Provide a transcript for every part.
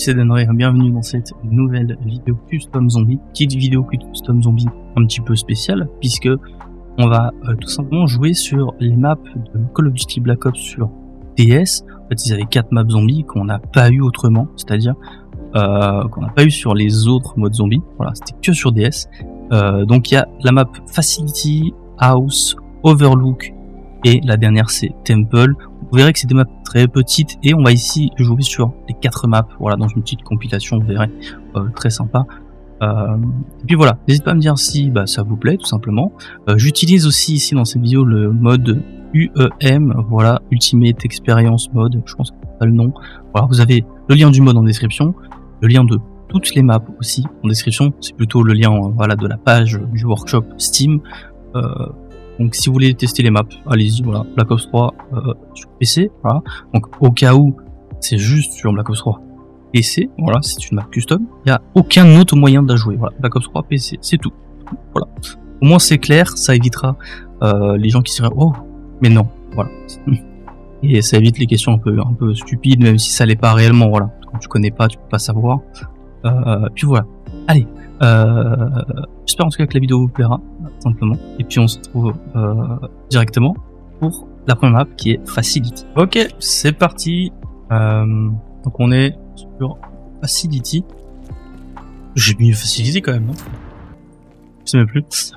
c'est Denray, bienvenue dans cette nouvelle vidéo Custom Zombie, petite vidéo Custom Zombie un petit peu spéciale, puisque on va tout simplement jouer sur les maps de Call of Duty Black Ops sur DS. En fait, ils avaient 4 maps zombies qu'on n'a pas eu autrement, c'est-à-dire qu'on n'a pas eu sur les autres modes zombies, voilà, c'était que sur DS. Donc il y a la map Facility, House, Overlook, et la dernière c'est Temple. Vous verrez que c'est des maps très petites et on va ici jouer sur les 4 maps, voilà, dans une petite compilation, vous verrez, très sympa. Et puis voilà, n'hésitez pas à me dire si ça vous plaît tout simplement. J'utilise aussi ici dans cette vidéo le mode UEM, voilà, Ultimate Experience Mode, je pense que c'est pas le nom. Voilà, vous avez le lien du mode en description, le lien de toutes les maps aussi en description, c'est plutôt le lien voilà, de la page du workshop Steam. Donc si vous voulez tester les maps, allez-y, voilà, Black Ops 3 sur PC, voilà. Donc au cas où c'est juste sur Black Ops 3 PC, voilà, c'est une map custom, il n'y a aucun autre moyen de la jouer, voilà, Black Ops 3 PC, c'est tout. Voilà. Au moins c'est clair, ça évitera les gens qui seraient oh, mais non, voilà. Et ça évite les questions un peu stupides, même si ça l'est pas réellement, voilà. Quand tu connais pas, tu peux pas savoir. Puis voilà. Allez. J'espère en tout cas que la vidéo vous plaira, simplement. Et puis on se retrouve directement pour la première map qui est Facility. Ok, c'est parti. Donc on est sur Facility. J'ai mis Facility quand même, non? Je sais même plus.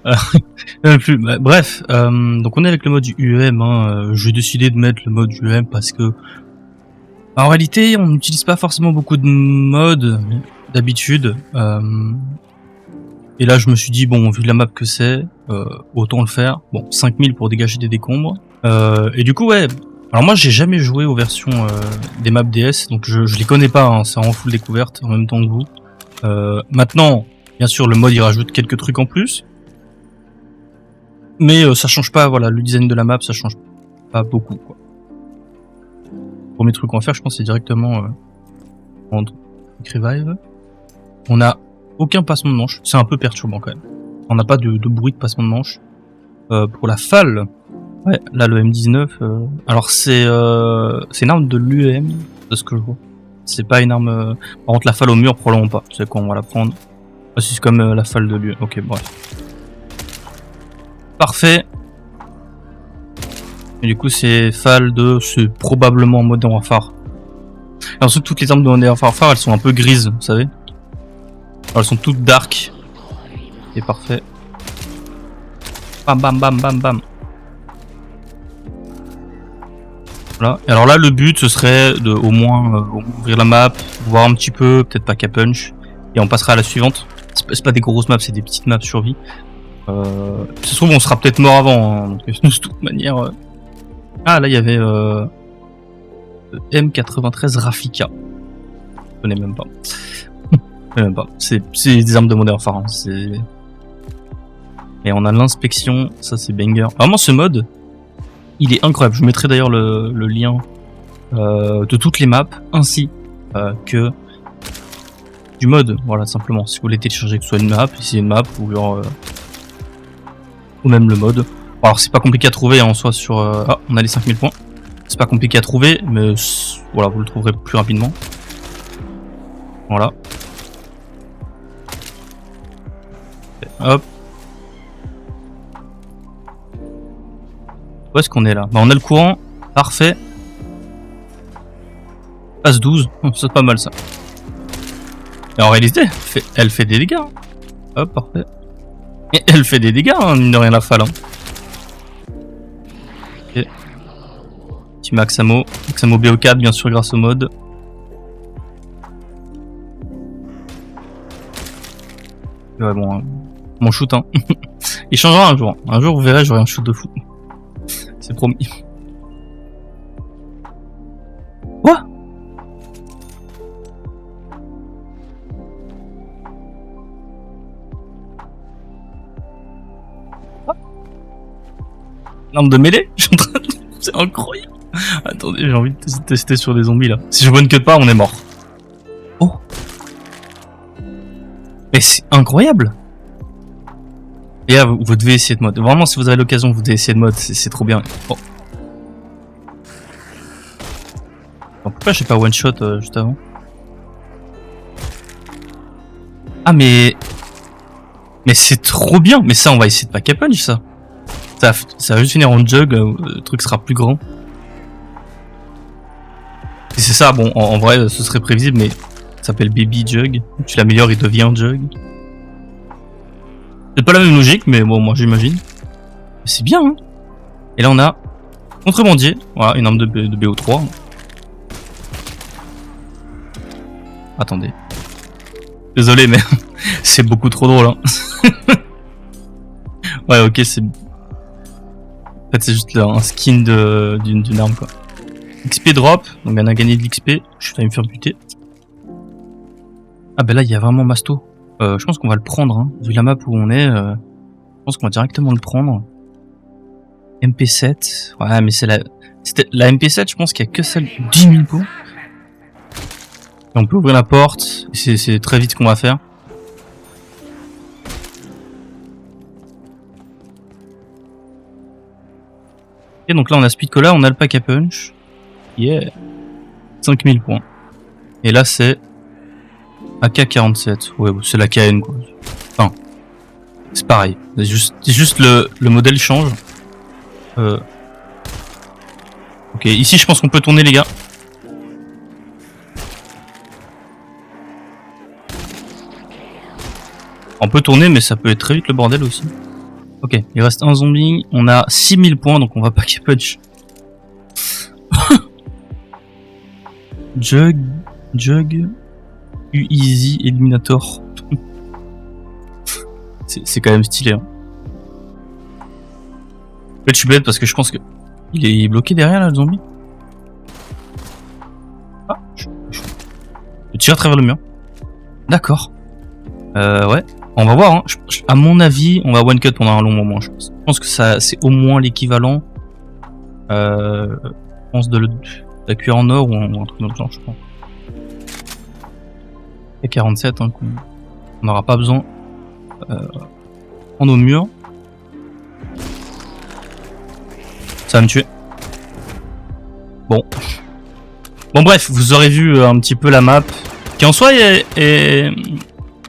Même plus. Bref, donc on est avec le mode UEM. J'ai décidé de mettre le mode UEM parce que en réalité on n'utilise pas forcément beaucoup de modes d'habitude. Et là je me suis dit bon, vu la map que c'est, autant le faire. Bon, 5000 pour dégager des décombres. Et du coup ouais. Alors moi j'ai jamais joué aux versions des maps DS, donc je les connais pas, hein, c'est en full découverte en même temps que vous. Maintenant, bien sûr le mode il rajoute quelques trucs en plus. Mais ça change pas, voilà, le design de la map ça change pas beaucoup quoi. Le premier truc qu'on va faire je pense c'est directement prendre Revive. On a aucun passement de manche, c'est un peu perturbant quand même. On n'a pas de bruit de passement de manche. Pour la FAL, ouais, là le M19, alors c'est une arme de l'UEM, de ce que je vois. C'est pas une arme... Par contre la FAL au mur, probablement pas. C'est quoi, on va la prendre. Ah, c'est comme la FAL de l'UEM, ok, bref. Parfait. Et du coup c'est FAL de... C'est probablement Modern Warfare. Et ensuite toutes les armes de Modern Warfare, elles sont un peu grises, vous savez. Alors, elles sont toutes dark. C'est parfait. Bam bam bam bam bam. Voilà. Et alors là le but ce serait de au moins ouvrir la map, voir un petit peu, peut-être pas qu'à punch, et on passera à la suivante. C'est pas des grosses maps, c'est des petites maps survie. Ça se trouve on sera peut-être mort avant, hein, donc de toute manière. Ah là il y avait M93 Rafika. Je connais même pas. Même pas. C'est des armes de Modern Warfare. Hein. Et on a l'inspection, ça c'est banger. Vraiment ce mode, il est incroyable. Je vous mettrai d'ailleurs le lien de toutes les maps, ainsi que du mode. Voilà, simplement. Si vous voulez télécharger que ce soit une map, ici une map, ou genre ou même le mode. Alors c'est pas compliqué à trouver en soi sur... Ah, on a les 5000 points. C'est pas compliqué à trouver, mais voilà, vous le trouverez plus rapidement. Voilà. Hop. Où est-ce qu'on est là? On a le courant, parfait. Passe 12, c'est pas mal ça. Et en réalité, elle fait des dégâts. Hop, parfait. Et elle fait des dégâts, hein, mine de rien la FAL. Hein. Ok. Petit Maxamo BO4 bien sûr grâce au mode. Ouais bon, mon shoot hein. Il changera un jour. Un jour vous verrez j'aurai un shoot de fou. C'est promis. Quoi? L'arme de mêlée? C'est incroyable. Attendez, j'ai envie de tester sur des zombies là. Si je one cut pas, on est mort. Oh. Mais c'est incroyable. Et là, vous devez essayer de mode. Vraiment, si vous avez l'occasion, vous devez essayer de mode. C'est trop bien. Oh. Pourquoi j'ai pas one shot juste avant? Ah mais c'est trop bien. Mais ça, on va essayer de pack a punch ça. Ça va juste finir en jug, le truc sera plus grand. Et c'est ça, bon, en vrai, ce serait prévisible, mais ça s'appelle Baby Jug. Tu l'améliores, il devient Jug. C'est pas la même logique, mais bon, moi j'imagine. C'est bien, hein. Et là, on a Contrebandier, voilà, une arme de BO3. Attendez. Désolé, mais c'est beaucoup trop drôle, hein. Ouais, ok, c'est... En fait, c'est juste un skin d'une arme, quoi. XP drop, donc on a gagné de l'XP. Je suis failli me faire buter. Ah ben là, il y a vraiment Masto. Je pense qu'on va le prendre, hein. Vu la map où on est, je pense qu'on va directement le prendre. MP7. Ouais, mais c'est la MP7, je pense qu'il y a que celle de 10 000 points. Et on peut ouvrir la porte. C'est très vite ce qu'on va faire. Et donc là, on a Speed Cola, on a le pack a punch. Yeah. 5000 points. Et là, c'est AK-47. Ouais, c'est la KN, quoi. Enfin, c'est pareil. C'est juste le modèle change. Ok, ici, je pense qu'on peut tourner, les gars. On peut tourner, mais ça peut être très vite le bordel aussi. Ok, il reste un zombie. On a 6000 points, donc on va pack a punch. Jug, Easy, Eliminator. C'est quand même stylé. Hein. En fait, je suis bête parce que je pense que il est bloqué derrière là, le zombie. Ah, je tire à travers le mur. D'accord. Ouais. On va voir. Hein. À mon avis, on va one cut pendant un long moment. Je pense que ça, c'est au moins l'équivalent. Je pense de la cuillère en or ou un truc dans le genre, je pense. Et 47, hein, on n'aura pas besoin. Prendre au mur. Ça va me tuer. Bon. Bon bref, vous aurez vu un petit peu la map, qui en soi est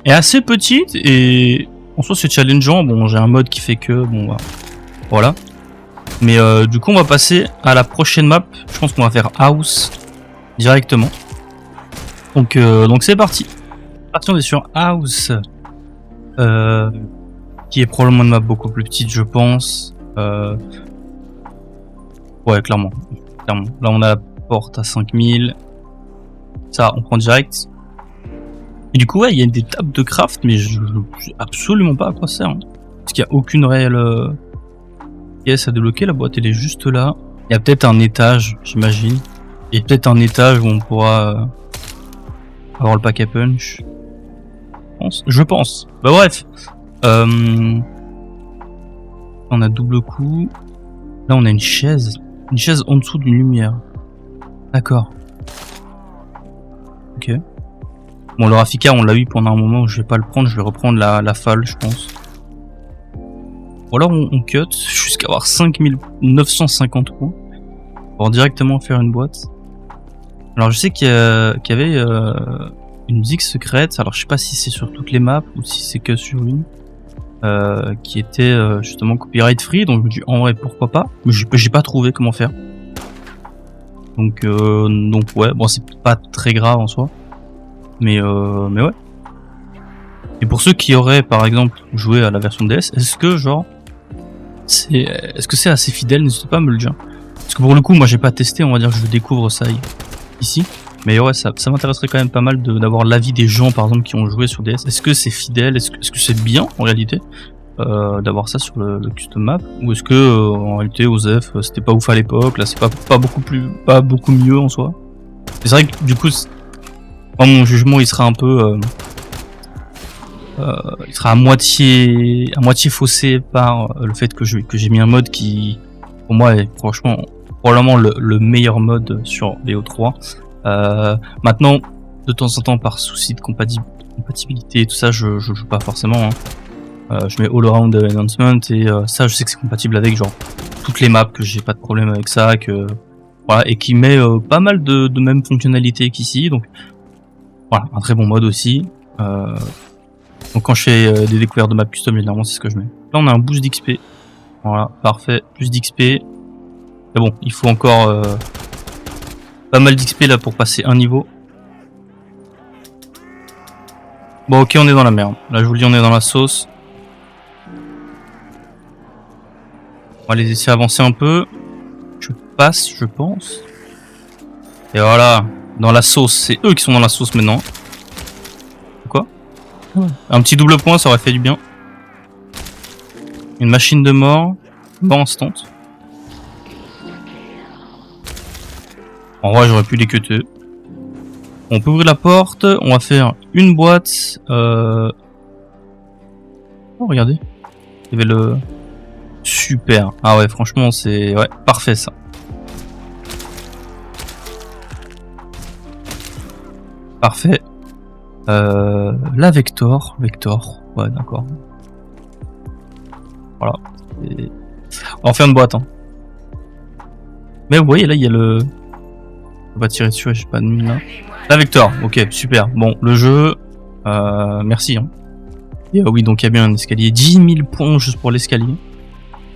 assez petite et en soi c'est challengeant. Bon, j'ai un mode qui fait que bon bah, voilà. Mais du coup on va passer à la prochaine map. Je pense qu'on va faire House directement. Donc c'est parti. On est sur House, qui est probablement une map beaucoup plus petite, je pense. Ouais, clairement. Là, on a la porte à 5000. Ça, on prend direct. Et du coup, ouais, il y a des tables de craft, mais je sais absolument pas à quoi ça sert. Hein. Parce qu'il n'y a aucune réelle pièce à débloquer. La boîte, elle est juste là. Il y a peut-être un étage, j'imagine. Et peut-être un étage où on pourra avoir le pack a punch. Je pense. Bah bref. On a double coup. Là, on a une chaise. Une chaise en dessous d'une lumière. D'accord. Ok. Bon, le Rafika, on l'a eu pendant un moment où je vais pas le prendre. Je vais reprendre la falle, je pense. Ou alors on cut jusqu'à avoir 5950 points. Pour directement faire une boîte. Alors, je sais qu'il y avait une musique secrète. Alors, je sais pas si c'est sur toutes les maps ou si c'est que sur une. Qui était justement copyright free, donc je me dis en vrai pourquoi pas, mais j'ai pas trouvé comment faire. Donc ouais, bon c'est pas très grave en soi, mais ouais. Et pour ceux qui auraient par exemple joué à la version DS, est-ce que c'est assez fidèle? N'hésitez pas à me le dire. Parce que pour le coup, moi j'ai pas testé, on va dire que je découvre ça ici. Mais ouais, ça m'intéresserait quand même pas mal d'avoir l'avis des gens, par exemple, qui ont joué sur DS. Est-ce que c'est fidèle? Est-ce que c'est bien, en réalité, d'avoir ça sur le custom map? Ou est-ce que, en réalité, OZEF, c'était pas ouf à l'époque? Là, c'est pas beaucoup mieux, en soi. C'est vrai que, du coup, mon jugement, il sera un peu... il sera à moitié faussé par le fait que j'ai mis un mode qui, pour moi, est franchement, probablement le meilleur mode sur BO3. Maintenant, de temps en temps, par souci de compatibilité et tout ça, je joue pas forcément. Hein. Je mets All Around Announcement et ça, je sais que c'est compatible avec genre toutes les maps, que j'ai pas de problème avec ça, que voilà, et qui met pas mal de mêmes fonctionnalités qu'ici. Donc voilà, un très bon mode aussi. Donc quand je fais des découvertes de map custom, généralement c'est ce que je mets. Là on a un boost d'XP. Voilà, parfait, plus d'XP. Mais bon, il faut encore pas mal d'XP là pour passer un niveau. Bon ok, on est dans la merde. Là je vous le dis, on est dans la sauce. On va les laisser avancer un peu. Je passe, je pense. Et voilà, dans la sauce. C'est eux qui sont dans la sauce maintenant. Quoi? Un petit double point, ça aurait fait du bien. Une machine de mort. Mort instant. En vrai, j'aurais pu les cutter. On peut ouvrir la porte. On va faire une boîte. Oh, regardez. Il y avait le... Super. Ah ouais, franchement, c'est... Ouais, parfait, ça. Parfait. La Vector. Vector. Ouais, d'accord. Voilà. Et... On va en faire une boîte, hein. Mais vous voyez, là, il y a le... On va tirer dessus, j'ai pas de mine, là. La Vector. Ok, super. Bon, le jeu... merci, hein. Et oui, donc il y a bien un escalier. 10 000 points juste pour l'escalier.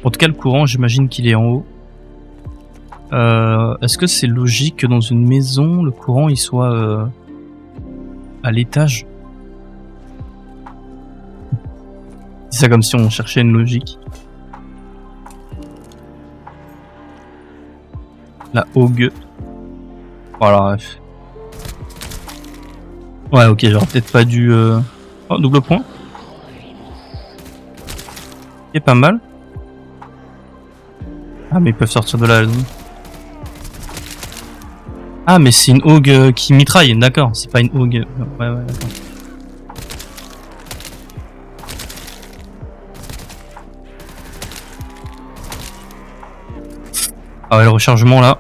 En tout cas, le courant, j'imagine qu'il est en haut. Est-ce que c'est logique que dans une maison, le courant il soit à l'étage? C'est ça comme si on cherchait une logique. La hogue. Voilà, bref. Ouais, ok, j'aurais peut-être pas dû... Oh, double point. C'est pas mal. Ah, mais ils peuvent sortir de là. Ah, mais c'est une hogue qui mitraille, d'accord. C'est pas une hogue. Ouais, ouais, d'accord. Ah ouais, le rechargement là.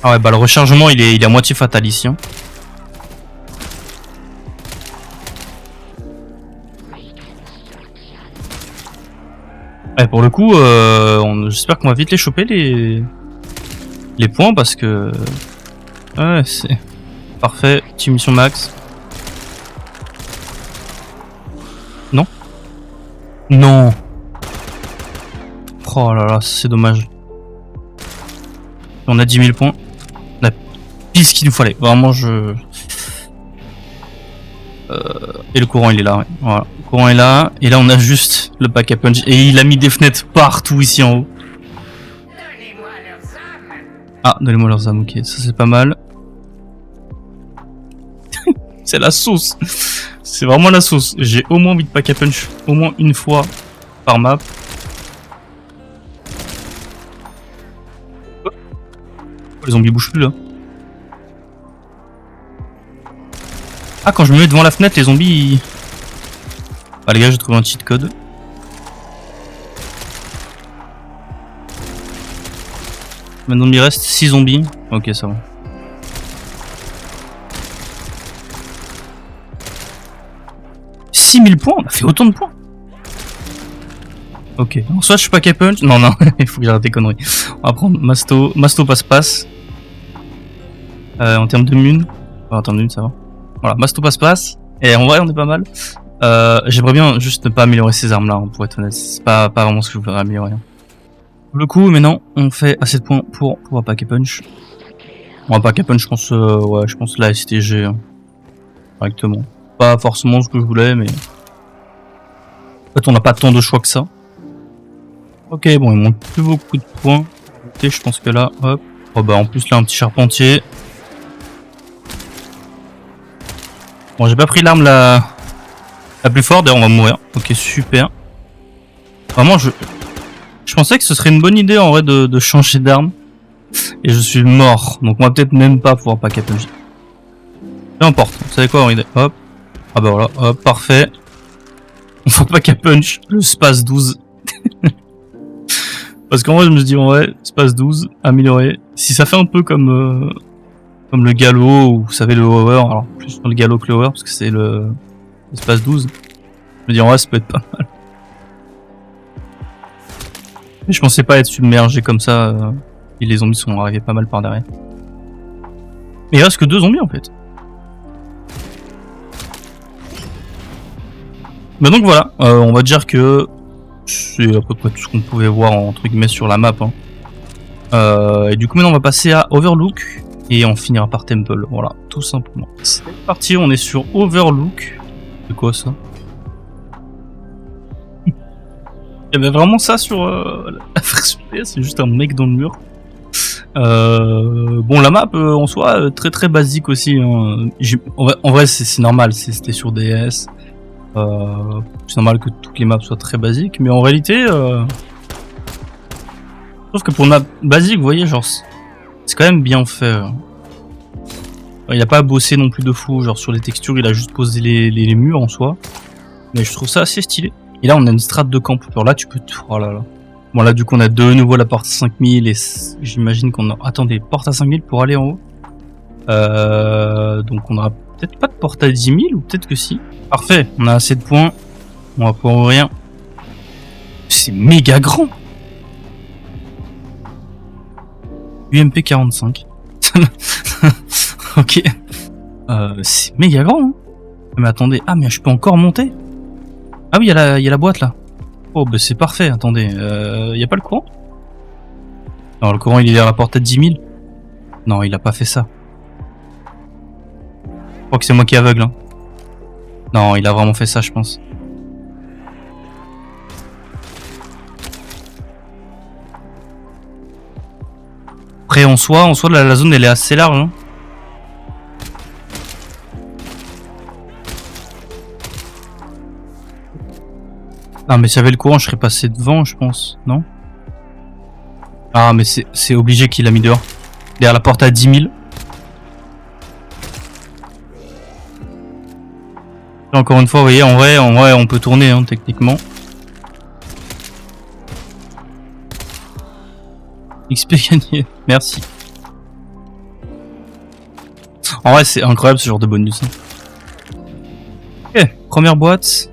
Ah ouais, bah le rechargement il est à moitié fatal ici. Hein. Ouais, pour le coup, j'espère qu'on va vite les choper les points parce que ouais, c'est parfait. Team mission max. Non. Non. Oh là là, c'est dommage. On a 10 000 points. On a pile ce qu'il nous fallait. Vraiment, je... Et le courant, il est là. Ouais. Voilà. Le courant est là. Et là, on a juste le pack à punch. Et il a mis des fenêtres partout ici en haut. Ah, donnez-moi leurs âmes. Ok, ça c'est pas mal. C'est la sauce. C'est vraiment la sauce. J'ai au moins envie de pack à punch au moins une fois par map. Oh, les zombies bougent plus là. Ah, quand je me mets devant la fenêtre, les zombies... Ils... Ah les gars, j'ai trouvé un cheat code. Maintenant il reste 6 zombies. Ok, ça va. « 6000 points, on a fait autant de points. Ok, donc soit je suis pas punch. Non, non, il faut que j'arrête des conneries. On va prendre Masto. Masto passe-passe. En termes de mun. En termes de mun, ça va. Voilà, Masto passe-passe. Et en vrai, on est pas mal. J'aimerais bien juste ne pas améliorer ces armes là, pour être honnête. C'est pas vraiment ce que je voudrais améliorer. Pour le coup, maintenant, on fait assez de points pour pouvoir pack punch. On va pack punch, je pense, ouais, je pense la STG hein, correctement. Pas forcément ce que je voulais, mais en fait, on n'a pas tant de choix que ça. Ok, bon, il manque plus beaucoup de points. Et je pense que là, hop. Oh bah en plus là, un petit charpentier. Bon, j'ai pas pris l'arme la plus forte, d'ailleurs on va mourir. Ok, super. Vraiment, je pensais que ce serait une bonne idée en vrai de changer d'arme. Et je suis mort. Donc on va peut-être même pas pouvoir pack punch. Peu importe. Vous savez quoi, idée. Hop. Ah bah voilà, hop, parfait. On va pack punch le space 12. Parce qu'en vrai je me suis dit ouais, space 12, amélioré. Si ça fait un peu comme le galop, ou vous savez le hover, alors plus dans le galop que le hover, parce que c'est le space 12. Je me dis en vrai ça peut être pas mal. Mais je pensais pas être submergé comme ça Et les zombies sont arrivés pas mal par derrière. Mais il reste que 2 zombies en fait. Bah donc voilà, on va dire que c'est à peu près tout ce qu'on pouvait voir entre guillemets sur la map. Hein. Et du coup maintenant on va passer à Overlook et on finira par Temple, voilà, tout simplement. C'est parti, on est sur Overlook. C'est quoi ça? Il y avait vraiment ça sur la version PS, c'est juste un mec dans le mur. Bon, la map en soi très très basique aussi. Hein. En vrai c'est normal, c'était sur DS. C'est normal que toutes les maps soient très basiques, mais en réalité, je trouve que pour une map basique, vous voyez, genre, c'est quand même bien fait. Il a pas bossé non plus de fou, genre sur les textures, il a juste posé les murs en soi. Mais je trouve ça assez stylé. Et là, on a une strat de camp. Alors là, tu peux... Oh là là. Bon là, du coup, on a de nouveau la porte à 5000 et j'imagine qu'on a... Attendez, porte à 5000 pour aller en haut. Donc on aura peut-être pas de porte à 10 000 ou peut-être que si. Parfait, on a assez de points. On va pouvoir ouvrir. C'est méga grand. UMP 45. Ok. C'est méga grand. Hein. Mais attendez. Ah mais je peux encore monter. Ah oui, il y a la boîte là. Oh bah c'est parfait. Attendez. Il y a pas le courant? Non, le courant il est à la porte à 10 000. Non, il a pas fait ça. Je crois que c'est moi qui est aveugle. Hein. Non, il a vraiment fait ça, je pense. Après, en soi, la zone elle est assez large. Hein. Ah, mais s'il y avait le courant, je serais passé devant, je pense, non? Ah, mais c'est obligé qu'il l'a mis dehors. Derrière la porte à 10 000. Encore une fois, vous voyez, en vrai, on peut tourner, hein, techniquement. XP gagné, merci. En vrai, c'est incroyable ce genre de bonus. Hein. Ok, première boîte.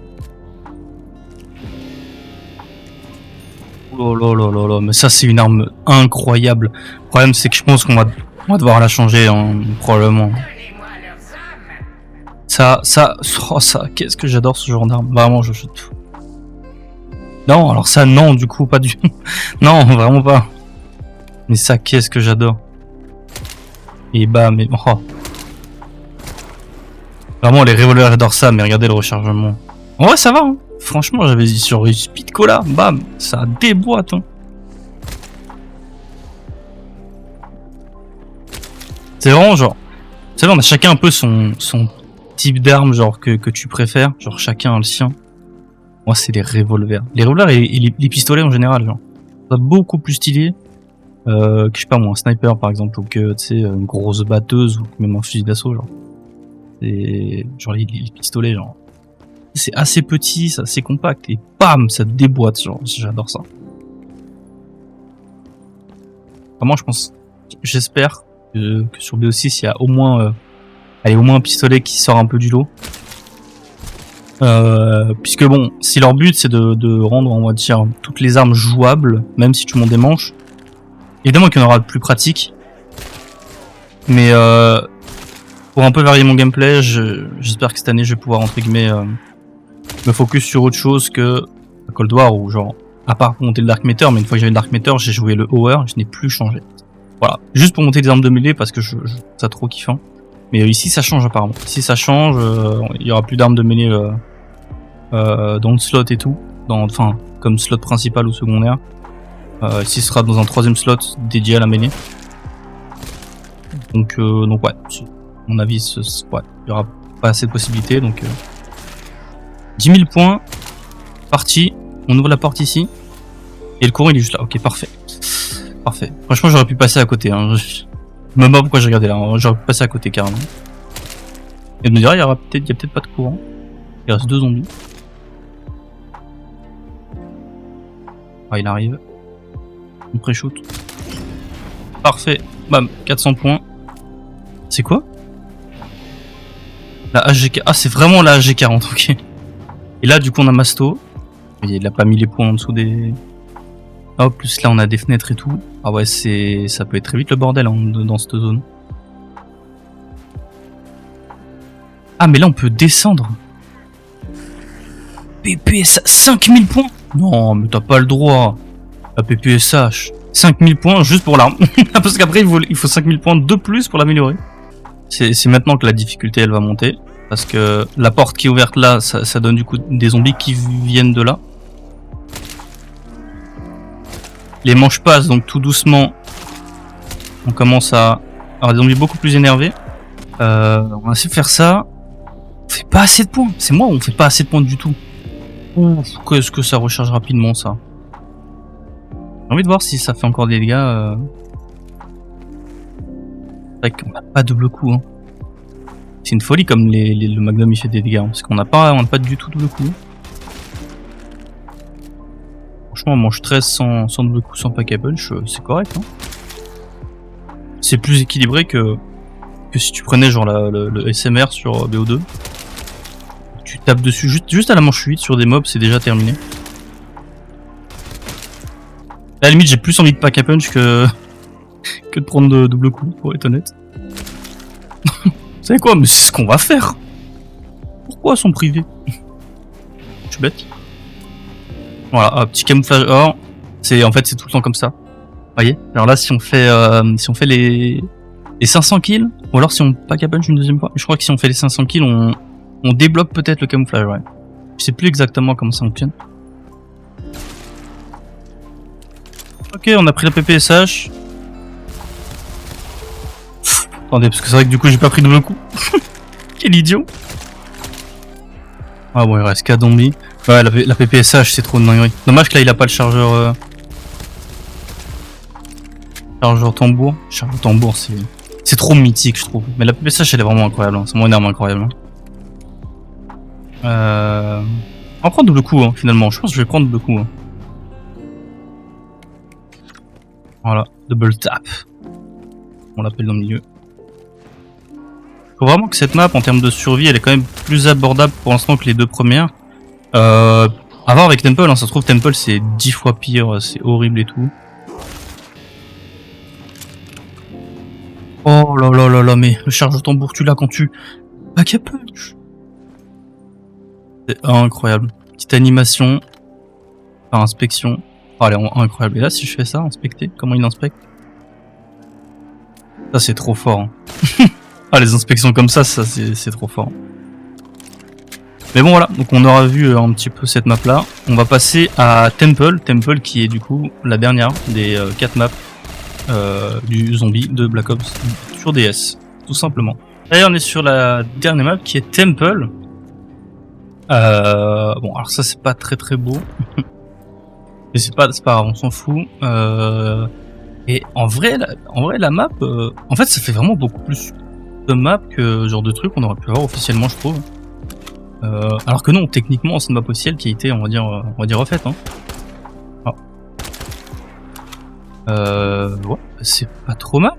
Oh là là là là, mais ça c'est une arme incroyable. Le problème c'est que je pense qu'on va devoir la changer, hein, probablement. Ça, qu'est-ce que j'adore ce genre d'arme. Vraiment, je tout. Non, alors ça, non, du coup, pas du tout. Non, vraiment pas. Mais ça, qu'est-ce que j'adore. Et bah, mais... Oh. Vraiment, les revolvers, j'adore ça, mais regardez le rechargement. En vrai, ça va, hein. Franchement, j'avais dit sur Speed Cola, bam, ça déboîte, hein. C'est vraiment genre... Vous savez, on a chacun un peu son type d'arme genre que tu préfères, genre chacun a le sien. Moi c'est les revolvers. Les revolvers et les pistolets en général, genre. Ça beaucoup plus stylé que je sais pas moi, un sniper par exemple, ou que tu sais, une grosse batteuse ou même un fusil d'assaut, genre. Et genre les pistolets, genre. C'est assez petit, c'est assez compact et bam, ça déboîte, genre. J'adore ça. Vraiment, je pense, j'espère que sur BO6 il y a au moins allez, au moins un pistolet qui sort un peu du lot. Puisque bon, si leur but c'est de rendre, on va dire, toutes les armes jouables, même si tu montes des manches, évidemment qu'il y en aura de plus pratique. Mais pour un peu varier mon gameplay, j'espère que cette année je vais pouvoir entre guillemets me focus sur autre chose que Cold War, ou genre, à part pour monter le Dark Matter, mais une fois que j'avais le Dark Matter, j'ai joué le Hour, je n'ai plus changé. Voilà, juste pour monter des armes de mêlée parce que je ça trop kiffant. Mais ici ça change apparemment. Ici ça change, il y aura plus d'armes de mêlée dans le slot et tout, enfin comme slot principal ou secondaire. Ici ce sera dans un troisième slot dédié à la mêlée. Donc ouais, à mon avis, ouais, il y aura pas assez de possibilités. Donc 10 000 points, parti. On ouvre la porte ici et le courant il est juste là. Ok, parfait. Parfait. Franchement, j'aurais pu passer à côté. Hein. Même pas pourquoi j'ai regardé là. J'aurais pu passer à côté carrément. Et de me dire, il y a peut-être pas de courant. Il reste 2 zombies. Ah, il arrive. On pré-shoot. Parfait. Bam, 400 points. C'est quoi? La AG... Ah, c'est vraiment la AG40, ok. Et là, du coup, on a Masto. Il a pas mis les points en dessous des... Hop, plus là on a des fenêtres et tout. Ah ouais, ça peut être très vite le bordel hein, dans cette zone. Ah mais là on peut descendre. PPSH 5000 points. Non mais t'as pas le droit. La PPSH 5000 points juste pour l'arme. Parce qu'après il faut 5000 points de plus pour l'améliorer. C'est maintenant que la difficulté elle va monter. Parce que la porte qui est ouverte là, ça donne du coup des zombies qui viennent de là. Les manches passent donc tout doucement. On commence à avoir des zombies beaucoup plus énervés. On va essayer de faire ça. On fait pas assez de points. C'est moi, on fait pas assez de points du tout. Ouf, qu'est-ce que ça recharge rapidement ça. J'ai envie de voir si ça fait encore des dégâts. C'est vrai qu'on n'a pas double coup. Hein. C'est une folie comme le Magnum il fait des dégâts. Hein, parce qu'on n'a pas du tout double coup. Franchement, on mange 13 sans double coup, sans pack à punch, c'est correct. Hein. C'est plus équilibré que si tu prenais genre le SMR sur BO2. Tu tapes dessus juste à la manche 8 sur des mobs, c'est déjà terminé. À la limite, j'ai plus envie de pack à punch que de prendre de double coup, pour être honnête. Vous savez quoi, mais c'est ce qu'on va faire. Pourquoi son privé? Je suis bête. Voilà, un petit camouflage or. En fait, c'est tout le temps comme ça. Vous voyez? Alors là, si on fait les 500 kills, ou alors si on pack à punch une deuxième fois, je crois que si on fait les 500 kills, on débloque peut-être le camouflage, ouais. Je sais plus exactement comment ça fonctionne. Ok, on a pris la PPSH. Attendez, parce que c'est vrai que du coup j'ai pas pris double coup. Quel idiot. Ah bon, il reste 4 zombies. Ouais, la PPSH c'est trop de dinguerie. Dommage que là il a pas le chargeur... Chargeur tambour. Chargeur tambour, c'est trop mythique je trouve. Mais la PPSH elle est vraiment incroyable, hein. C'est mon arme incroyable. On va prendre double coup hein, finalement. Je pense que je vais prendre double coup. Hein. Voilà, double tap. On l'appelle dans le milieu. Faut vraiment que cette map en termes de survie elle est quand même plus abordable pour l'instant que les deux premières. À voir avec Temple, hein, ça se trouve Temple c'est 10 fois pire, c'est horrible et tout. Oh là là là là, mais le charge de tambour tu l'as quand tu... Back up punch. C'est incroyable. Petite animation. Enfin, inspection. Oh, elle est incroyable. Et là, si je fais ça, inspecter, comment il inspecte? Ça, c'est trop fort. Hein. Ah, les inspections comme ça c'est trop fort. Mais bon, voilà. Donc, on aura vu un petit peu cette map-là. On va passer à Temple. Temple qui est du coup la dernière des 4 maps du zombie de Black Ops sur DS. Tout simplement. D'ailleurs, on est sur la dernière map qui est Temple. Bon, alors ça c'est pas très très beau. Mais c'est pas grave, on s'en fout. Et en vrai la map, en fait ça fait vraiment beaucoup plus de map que genre de truc qu'on aurait pu avoir officiellement je trouve. Alors que non, techniquement c'est une map officielle qui a été on va dire refaite. Hein. Ah. Ouais, c'est pas trop mal.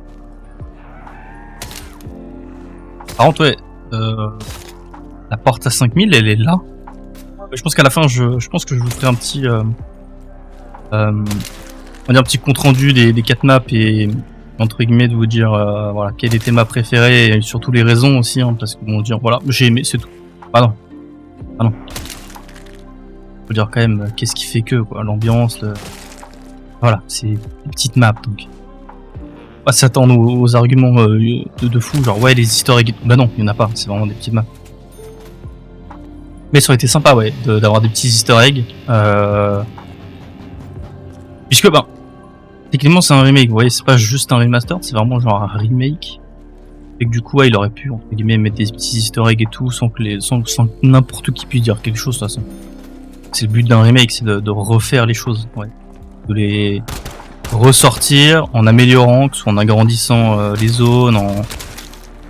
Par contre ouais, la porte à 5000 elle est là. Je pense qu'à la fin je pense que je vous ferai un petit on va dire un petit compte rendu des 4 maps et entre guillemets de vous dire voilà quelle était ma préférée et surtout les raisons aussi hein, parce que bon dire voilà j'ai aimé c'est tout. Ah non. Faut dire quand même qu'est-ce qui fait que quoi l'ambiance voilà c'est une petite map donc pas s'attendre aux arguments de fou genre ouais les easter eggs bah non il y en a pas c'est vraiment des petites maps. Mais ça aurait été sympa ouais d'avoir des petits easter eggs puisque bah techniquement c'est un remake, vous voyez c'est pas juste un remaster, c'est vraiment genre un remake. Et que du coup ouais, il aurait pu entre guillemets mettre des petits easter eggs et tout sans que n'importe qui puisse dire quelque chose de toute façon. C'est le but d'un remake, c'est de refaire les choses, ouais. De les ressortir en améliorant, que ce soit en agrandissant les zones,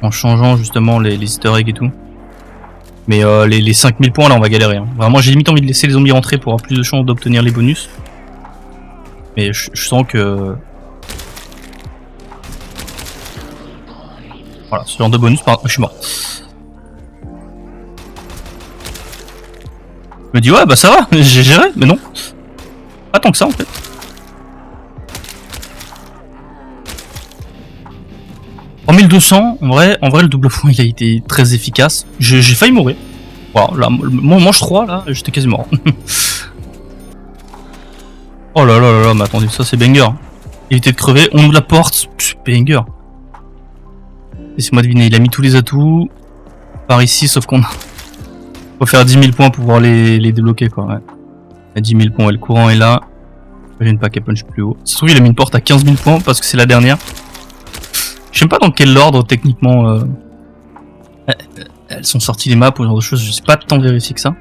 en changeant justement les easter eggs et tout. Mais les 5000 points là on va galérer. Hein. Vraiment j'ai limite envie de laisser les zombies rentrer pour avoir plus de chances d'obtenir les bonus. Mais je sens que... Voilà, ce genre de bonus, je suis mort. Je me dis ouais bah ça va, j'ai géré, mais non. Pas tant que ça en fait. 3200, en vrai, le double point, il a été très efficace. J'ai failli mourir. Voilà, là, manche 3, là, j'étais quasiment mort. Oh là là là là, mais attendez, ça c'est banger. Éviter de crever, on ouvre la porte, banger. Laissez-moi deviner, il a mis tous les atouts. Par ici, sauf qu'on faut faire 10 000 points pour pouvoir les débloquer, quoi. Ouais. Il y a 10 000 points, et le courant est là. J'ai une pack à punch plus haut. Ça se trouve, il a mis une porte à 15 000 points parce que c'est la dernière. Je sais pas dans quel ordre, techniquement, elles sont sorties les maps ou ce genre de choses, je sais pas tant vérifier que ça.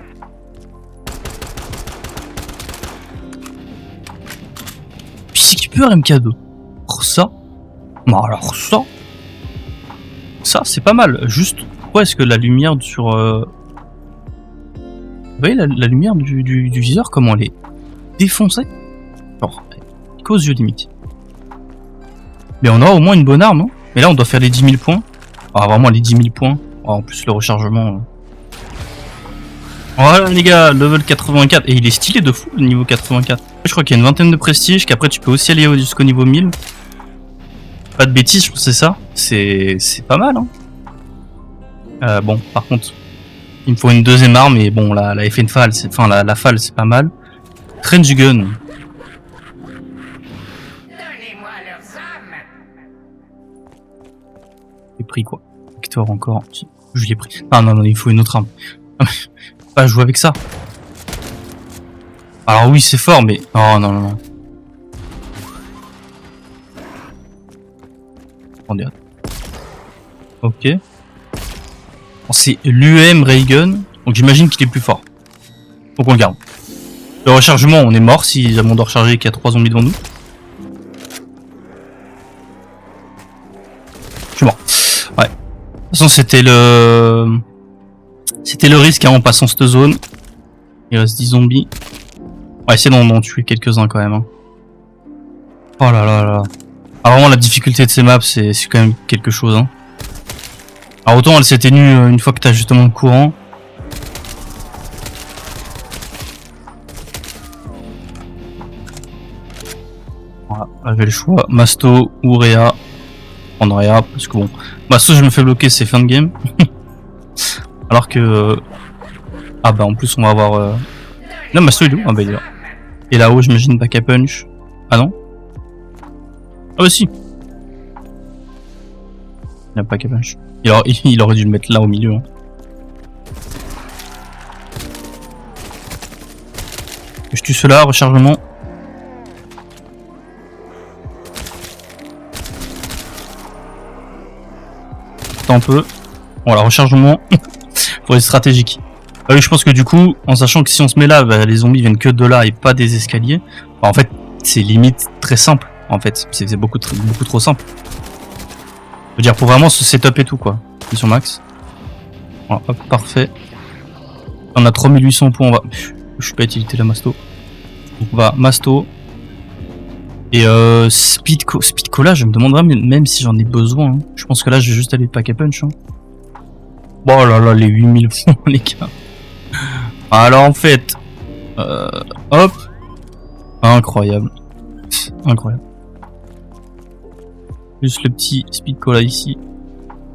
Peacekeeper MK2. Oh, ça. Bon, alors ça c'est pas mal. Juste, pourquoi est-ce que la lumière sur... Vous voyez la lumière du viseur, comment elle est défoncée? Alors, cause yeux limite. Mais on aura au moins une bonne arme, hein. Mais là on doit faire les 10 000 points. Ah, vraiment les 10 000 points. Oh, en plus le rechargement. Voilà les gars, level 84. Et il est stylé de fou le niveau 84. Je crois qu'il y a une vingtaine de prestige, qu'après tu peux aussi aller jusqu'au niveau 1000. Pas de bêtises, je pense que c'est ça. C'est pas mal, hein. Bon, par contre, il me faut une deuxième arme, et bon, la FN-FAL, enfin la FAL, c'est pas mal. Trench Gun. J'ai pris quoi? Victor encore. Je l'ai pris. Ah non, non, il faut une autre arme. Pas jouer avec ça. Alors oui, c'est fort, mais... Oh non, non, non. Attendez. Ok. C'est l'UM Raygun, donc j'imagine qu'il est plus fort. Donc on le garde. Le rechargement, on est mort si jamais on doit recharger et qu'il y a 3 zombies devant nous. Je suis mort. Ouais. De toute façon, c'était le risque, hein, en passant cette zone. Il reste 10 zombies. On va essayer d'en tuer quelques-uns quand même, hein. Oh là là là. Ah, vraiment, la difficulté de ces maps, c'est quand même quelque chose, hein. Alors autant elle s'éteignue une fois que t'as justement le courant. Voilà, j'avais le choix, Masto ou Réa. Prendre Réa, parce que bon, Masto je me fais bloquer, c'est fin de game. Alors que... Ah bah en plus on va avoir... Non, Masto il est où? Ah bah il est là. Et là-haut j'imagine back à punch. Ah non? Ah bah si. Il n'y a pas qu'à punch. Il aurait dû le mettre là au milieu, hein. Je tue cela, rechargement. Attends un peu. Voilà, rechargement. Pour être stratégique. Ah oui, je pense que du coup, en sachant que si on se met là, bah, les zombies viennent que de là et pas des escaliers. Bah, en fait, c'est limite très simple. En fait, c'est beaucoup trop simple. Je veux dire, pour vraiment ce setup et tout, quoi. Mission max. Voilà, hop, parfait. On a 3800 points, on va... Je suis pas utilité la masto. Donc on va masto. Et speed cola, je me demanderais même si j'en ai besoin, hein. Je pense que là, je vais juste aller pack a punch, hein. Oh là là, les 8000 points, les gars. Alors en fait... hop. Incroyable. Incroyable. Juste le petit speed cola ici.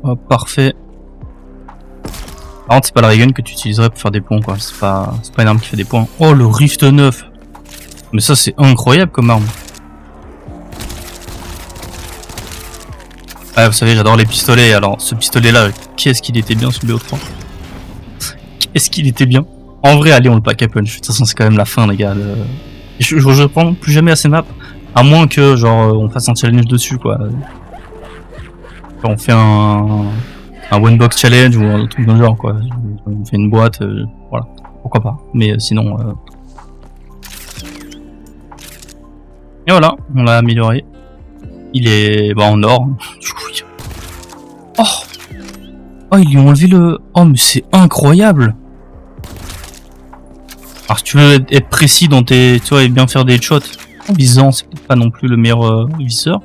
Hop, parfait. Par contre, c'est pas le ray gun que tu utiliserais pour faire des points, quoi. C'est pas une arme qui fait des points. Oh, le Rift 9. Mais ça, c'est incroyable comme arme. Ouais, vous savez, j'adore les pistolets. Alors, ce pistolet-là, qu'est-ce qu'il était bien, ce BO3. Qu'est-ce qu'il était bien. En vrai, allez, on le pack à punch. De toute façon, c'est quand même la fin, les gars. Je prends plus jamais à ces maps. À moins que, genre, on fasse un challenge dessus, quoi. Genre, on fait un one box challenge ou un truc dans le genre, quoi. On fait une boîte, voilà. Pourquoi pas. Mais sinon... Et voilà, on l'a amélioré. Il est en or. Oh, oh, ils lui ont enlevé le... Oh, mais c'est incroyable. Alors, si tu veux être précis dans tes... Tu vois, et bien faire des headshots, en visant, c'est peut-être pas non plus le meilleur viseur.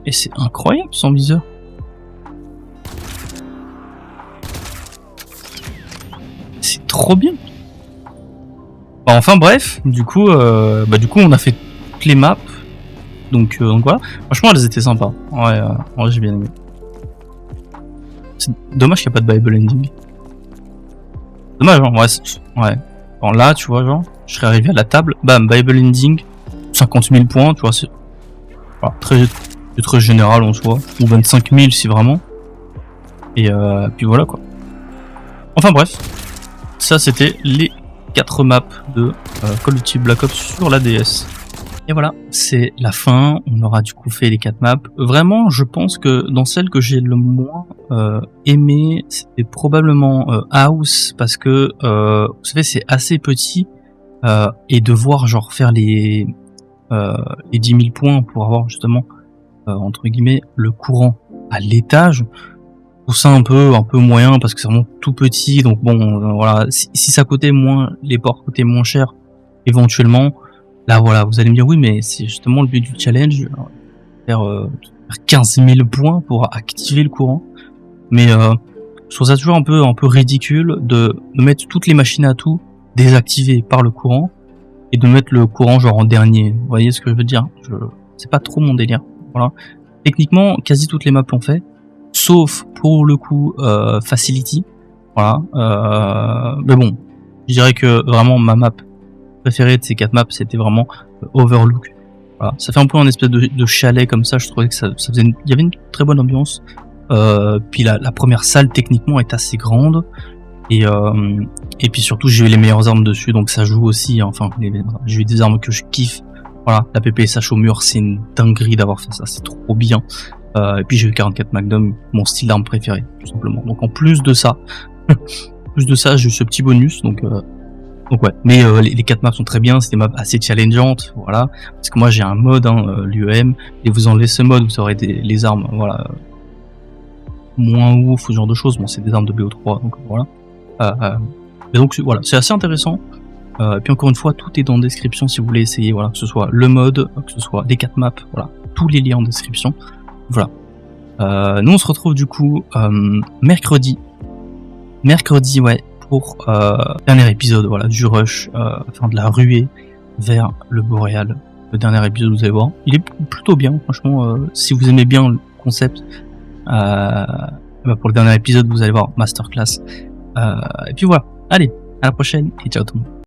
Et c'est incroyable, sans viseur. C'est trop bien. Bah, enfin, bref, du coup, on a fait toutes les maps. Donc voilà. Franchement, elles étaient sympas. Ouais, j'ai bien aimé. C'est dommage qu'il n'y a pas de Bible Ending. Dommage, hein, ouais. Bon, là, tu vois, genre, je serais arrivé à la table, bam, Bible Ending, 50 000 points, tu vois, c'est voilà, très général en soi, ou 25 000 si vraiment. Et puis voilà quoi. Enfin bref, ça c'était les 4 maps de Call of Duty Black Ops sur la DS. Et voilà, c'est la fin, on aura du coup fait les 4 maps. Vraiment, je pense que dans celle que j'ai le moins aimé, c'était probablement House, parce que vous savez c'est assez petit, et devoir genre faire les 10 000 points pour avoir justement entre guillemets le courant à l'étage, je trouve ça un peu moyen parce que c'est vraiment tout petit, donc bon voilà, si ça coûtait moins, les ports coûtaient moins cher éventuellement, là voilà vous allez me dire oui mais c'est justement le but du challenge, faire 15 000 points pour activer le courant, mais je trouve ça toujours un peu ridicule de mettre toutes les machines à tout désactivées par le courant et de mettre le courant genre en dernier, vous voyez ce que je veux dire, c'est pas trop mon délire. Voilà. Techniquement, quasi toutes les maps l'ont fait, sauf pour le coup Facility. Voilà. Mais bon, je dirais que vraiment ma map préférée de ces 4 maps, c'était vraiment Overlook. Voilà. Ça fait un peu un espèce de chalet comme ça. Je trouvais que ça faisait, il y avait une très bonne ambiance. Puis la première salle techniquement est assez grande. Et puis surtout j'ai eu les meilleures armes dessus, donc ça joue aussi. Enfin, j'ai eu des armes que je kiffe. Voilà, la PPSH au mur, c'est une dinguerie d'avoir fait ça, c'est trop bien. Et puis j'ai eu 44 Magnum, mon style d'arme préféré, tout simplement. Donc en plus de ça, j'ai eu ce petit bonus, donc ouais. Mais les 4 maps sont très bien, c'est des maps assez challengeantes, voilà. Parce que moi j'ai un mode, l'UEM, et vous enlevez ce mode, vous aurez les armes, voilà, moins ouf, ce genre de choses. Bon, c'est des armes de BO3, donc voilà. Et donc voilà, c'est assez intéressant. Et puis encore une fois, tout est dans la description si vous voulez essayer, voilà, que ce soit le mode, que ce soit les 4 maps, voilà, tous les liens en description. Voilà. Nous on se retrouve du coup mercredi, ouais, pour dernier épisode, voilà, du rush, enfin de la ruée vers le Boréal. Le dernier épisode, vous allez voir, il est plutôt bien, franchement. Si vous aimez bien le concept, pour le dernier épisode, vous allez voir masterclass. Et puis voilà, allez, à la prochaine et ciao tout le monde.